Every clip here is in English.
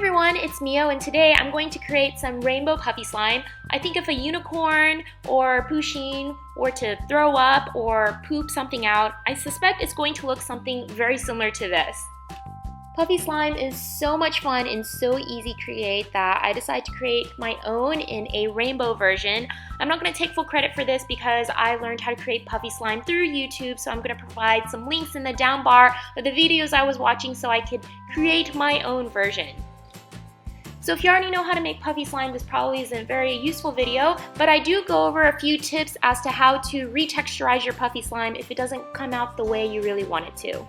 everyone, it's Mio, and today I'm going to create some rainbow puffy slime. I think if a unicorn or pusheen were to throw up or poop something out, I suspect it's going to look something very similar to this. Puffy slime is so much fun and so easy to create that I decided to create my own in a rainbow version. I'm not going to take full credit for this because I learned how to create puffy slime through YouTube, so I'm going to provide some links in the down bar of the videos I was watching so I could create my own version. So if you already know how to make puffy slime, this probably isn't a very useful video, but I do go over a few tips as to how to retexturize your puffy slime if it doesn't come out the way you really want it to.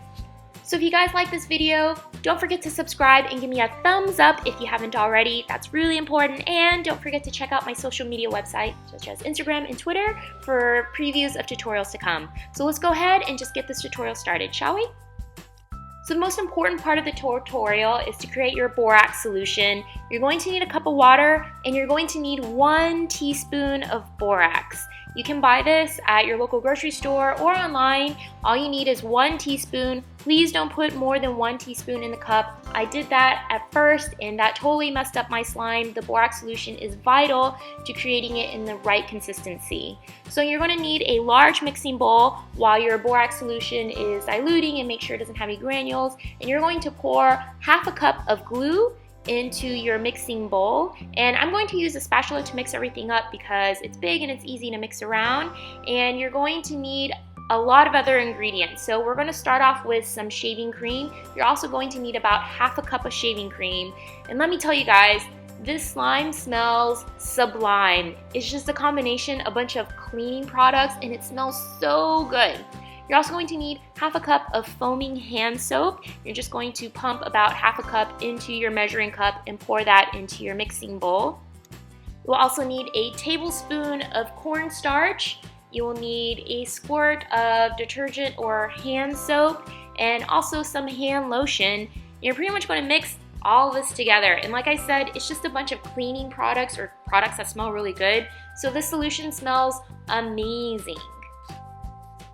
So if you guys like this video, don't forget to subscribe and give me a thumbs up if you haven't already. That's really important. And don't forget to check out my social media website, such as Instagram and Twitter, for previews of tutorials to come. So let's go ahead and just get this tutorial started, shall we? So the most important part of the tutorial is to create your borax solution. You're going to need a cup of water and you're going to need 1 teaspoon of borax. You can buy this at your local grocery store or online. All you need is 1 teaspoon. Please don't put more than 1 teaspoon in the cup. I did that at first and that totally messed up my slime. The borax solution is vital to creating it in the right consistency. So you're going to need a large mixing bowl while your borax solution is diluting and make sure it doesn't have any granules. And you're going to pour half a cup of glue into your mixing bowl, and I'm going to use a spatula to mix everything up because it's big and it's easy to mix around. And you're going to need a lot of other ingredients. So we're going to start off with some shaving cream. You're also going to need about half a cup of shaving cream. And let me tell you guys, this slime smells sublime. It's just a combination, a bunch of cleaning products, and it smells so good. You're also going to need half a cup of foaming hand soap. You're just going to pump about half a cup into your measuring cup and pour that into your mixing bowl. You'll also need a tablespoon of cornstarch. You will need a squirt of detergent or hand soap and also some hand lotion. You're pretty much going to mix all this together. And like I said, it's just a bunch of cleaning products or products that smell really good. So this solution smells amazing.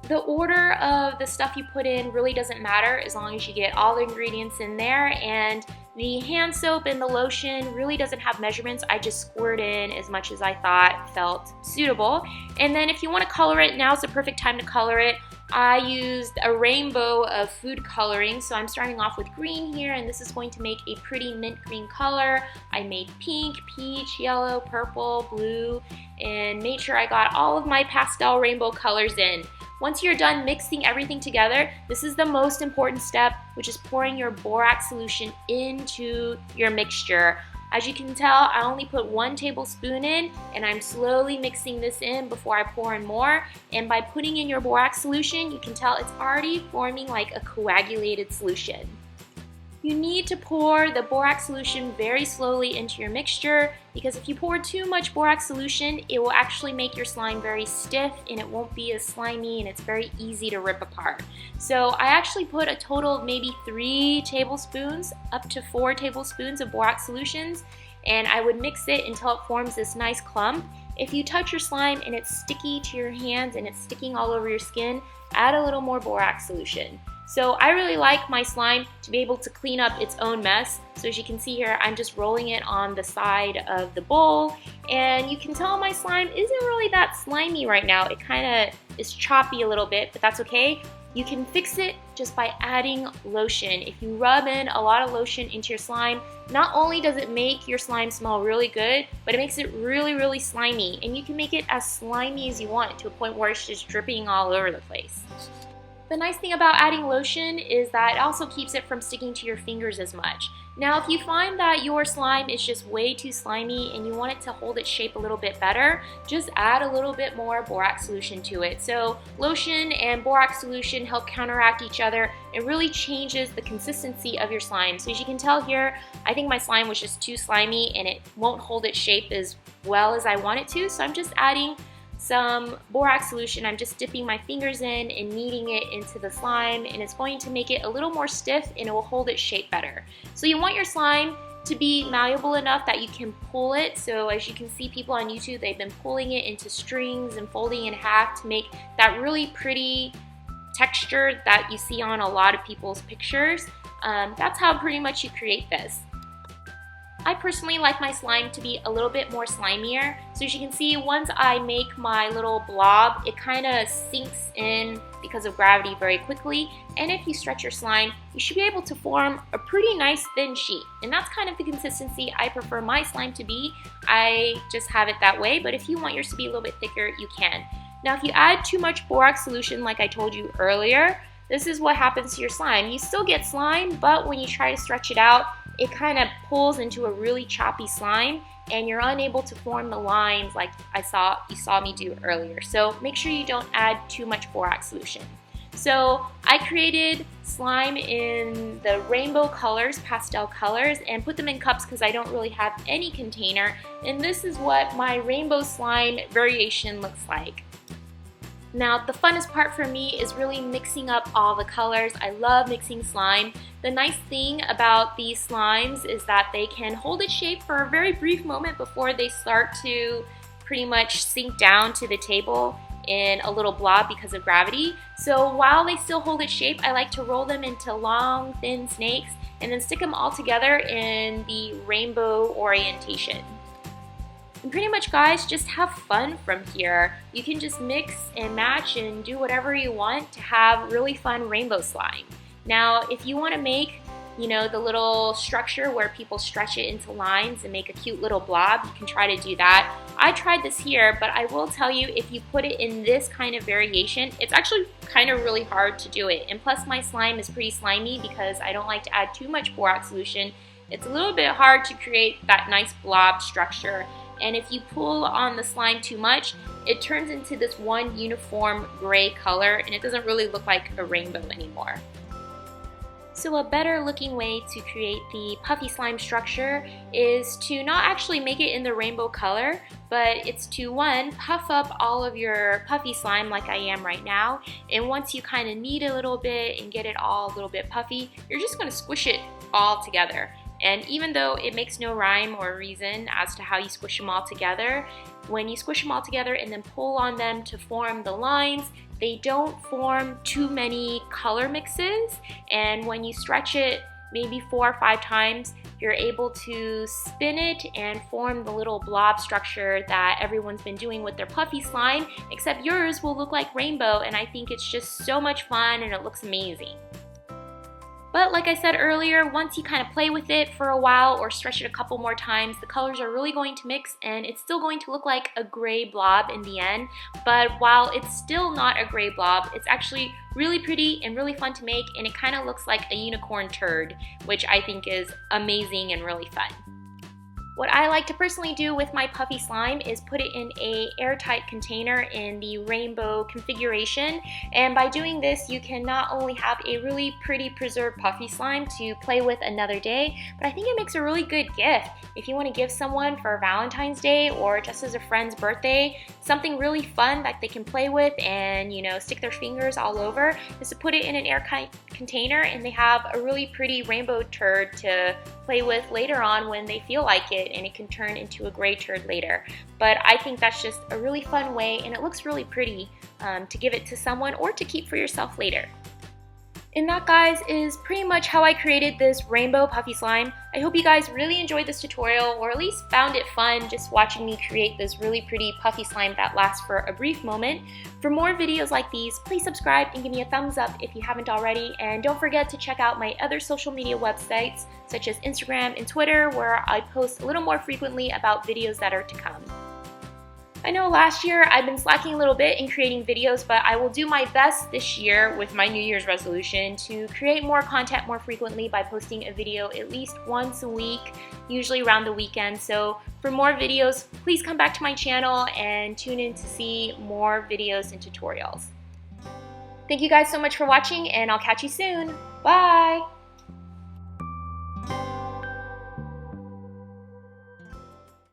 The order of the stuff you put in really doesn't matter as long as you get all the ingredients in there, and the hand soap and the lotion really doesn't have measurements. I just squirt in as much as I thought felt suitable. And then if you want to color it, now's the perfect time to color it. I used a rainbow of food coloring, so I'm starting off with green here, and this is going to make a pretty mint green color. I made pink, peach, yellow, purple, blue, and made sure I got all of my pastel rainbow colors in. Once you're done mixing everything together, this is the most important step, which is pouring your borax solution into your mixture. As you can tell, I only put 1 tablespoon in, and I'm slowly mixing this in before I pour in more. And by putting in your borax solution, you can tell it's already forming like a coagulated solution. You need to pour the borax solution very slowly into your mixture, because if you pour too much borax solution, it will actually make your slime very stiff and it won't be as slimy, and it's very easy to rip apart. So I actually put a total of maybe 3 tablespoons up to 4 tablespoons of borax solutions, and I would mix it until it forms this nice clump. If you touch your slime and it's sticky to your hands and it's sticking all over your skin, add a little more borax solution. So I really like my slime to be able to clean up its own mess. So as you can see here, I'm just rolling it on the side of the bowl, and you can tell my slime isn't really that slimy right now. It kind of is choppy a little bit, but that's okay. You can fix it just by adding lotion. If you rub in a lot of lotion into your slime, not only does it make your slime smell really good, but it makes it really, really slimy. And you can make it as slimy as you want, to a point where it's just dripping all over the place. The nice thing about adding lotion is that it also keeps it from sticking to your fingers as much. Now, if you find that your slime is just way too slimy and you want it to hold its shape a little bit better, just add a little bit more borax solution to it. So lotion and borax solution help counteract each other. It really changes the consistency of your slime. So as you can tell here, I think my slime was just too slimy and it won't hold its shape as well as I want it to. So I'm just adding some borax solution. I'm just dipping my fingers in and kneading it into the slime, and it's going to make it a little more stiff and it will hold its shape better. So you want your slime to be malleable enough that you can pull it. So as you can see, people on YouTube, they've been pulling it into strings and folding it in half to make that really pretty texture that you see on a lot of people's pictures. That's how pretty much you create this. I personally like my slime to be a little bit more slimier. So as you can see, once I make my little blob, it kind of sinks in because of gravity very quickly. And if you stretch your slime, you should be able to form a pretty nice thin sheet. And that's kind of the consistency I prefer my slime to be. I just have it that way, but if you want yours to be a little bit thicker, you can. Now if you add too much borax solution like I told you earlier, this is what happens to your slime. You still get slime, but when you try to stretch it out, it kind of pulls into a really choppy slime and you're unable to form the lines like you saw me do earlier. So make sure you don't add too much borax solution. So I created slime in the rainbow colors, pastel colors, and put them in cups because I don't really have any container. And this is what my rainbow slime variation looks like. Now the funnest part for me is really mixing up all the colors. I love mixing slime. The nice thing about these slimes is that they can hold its shape for a very brief moment before they start to pretty much sink down to the table in a little blob because of gravity. So while they still hold its shape, I like to roll them into long, thin snakes and then stick them all together in the rainbow orientation. And pretty much, guys, just have fun from here. You can just mix and match and do whatever you want to have really fun rainbow slime. Now, if you want to make, the little structure where people stretch it into lines and make a cute little blob, you can try to do that. I tried this here, but I will tell you, if you put it in this kind of variation, it's actually kind of really hard to do it. And plus, my slime is pretty slimy because I don't like to add too much borax solution. It's a little bit hard to create that nice blob structure. And if you pull on the slime too much, it turns into this one uniform gray color and it doesn't really look like a rainbow anymore. So a better looking way to create the puffy slime structure is to not actually make it in the rainbow color, but it's to, one, puff up all of your puffy slime like I am right now. And once you kind of knead a little bit and get it all a little bit puffy, you're just going to squish it all together. And even though it makes no rhyme or reason as to how you squish them all together, when you squish them all together and then pull on them to form the lines, they don't form too many color mixes. And when you stretch it maybe 4 or 5 times, you're able to spin it and form the little blob structure that everyone's been doing with their puffy slime, except yours will look like rainbow, and I think it's just so much fun and it looks amazing. But like I said earlier, once you kind of play with it for a while or stretch it a couple more times, the colors are really going to mix and it's still going to look like a gray blob in the end. But while it's still not a gray blob, it's actually really pretty and really fun to make, and it kind of looks like a unicorn turd, which I think is amazing and really fun. What I like to personally do with my puffy slime is put it in an airtight container in the rainbow configuration, and by doing this you can not only have a really pretty preserved puffy slime to play with another day, but I think it makes a really good gift. If you want to give someone for Valentine's Day or just as a friend's birthday, something really fun that they can play with and stick their fingers all over, is to put it in an airtight container and they have a really pretty rainbow turd to play with later on when they feel like it, and it can turn into a gray turd later. But I think that's just a really fun way, and it looks really pretty to give it to someone or to keep for yourself later. And that, guys, is pretty much how I created this rainbow puffy slime. I hope you guys really enjoyed this tutorial, or at least found it fun just watching me create this really pretty puffy slime that lasts for a brief moment. For more videos like these, please subscribe and give me a thumbs up if you haven't already. And don't forget to check out my other social media websites, such as Instagram and Twitter, where I post a little more frequently about videos that are to come. I know last year I've been slacking a little bit in creating videos, but I will do my best this year with my New Year's resolution to create more content more frequently by posting a video at least once a week, usually around the weekend. So for more videos, please come back to my channel and tune in to see more videos and tutorials. Thank you guys so much for watching, and I'll catch you soon. Bye!